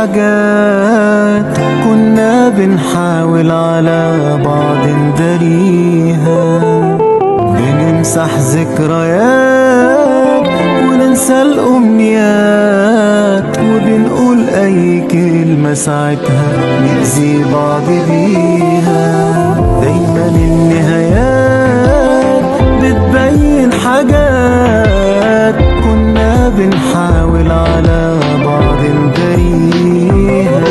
حاجات كنا بنحاول على بعض نداريها، بنمسح ذكريات وننسى الأمنيات، وبنقول أي كلمة ساعتها نأذي بعض بيها. دايما النهايات بتبين حاجات كنا بنحاول على بعض نداريها،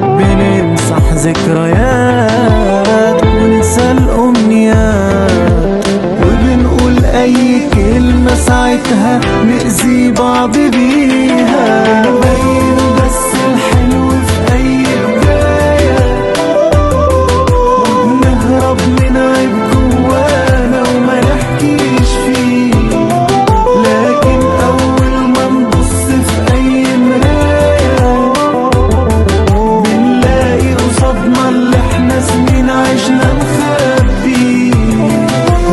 بنمسح ذكريات وننسى الأمنيات، وبنقول أي كلمة ساعتها نأذي بعض بيها. نبين بس الحلو في أي بداية، ونهرب من عيب جوانا وما نحكيش فيه، لكن أول ما نبص في أي مراية بنلاقي قصادنا اللي احنا سنين عشنا نخبيه.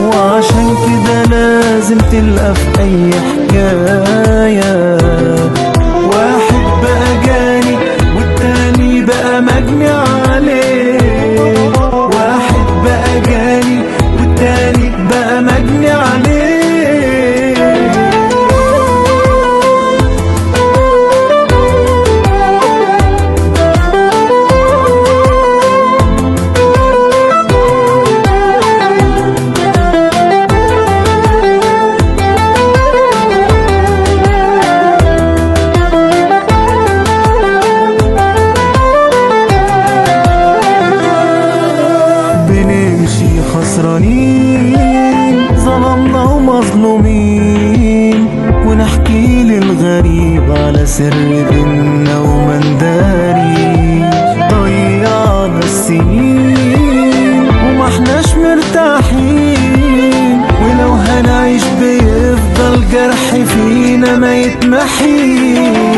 وعشان كده لازم تلقى في أي حكاية واحد بقى جاني والتاني بقى مجني عليه، واحد بقى جاني والتاني بقى مجني عليه. بنمشي خسرانين ظلمنا ومظلومين، ونحكي للغريب على سر بينا وما نداريش. ضيعنا السنين وما احناش مرتاحين، ولو هنعيش بيفضل جرح فينا ما يتمحيش.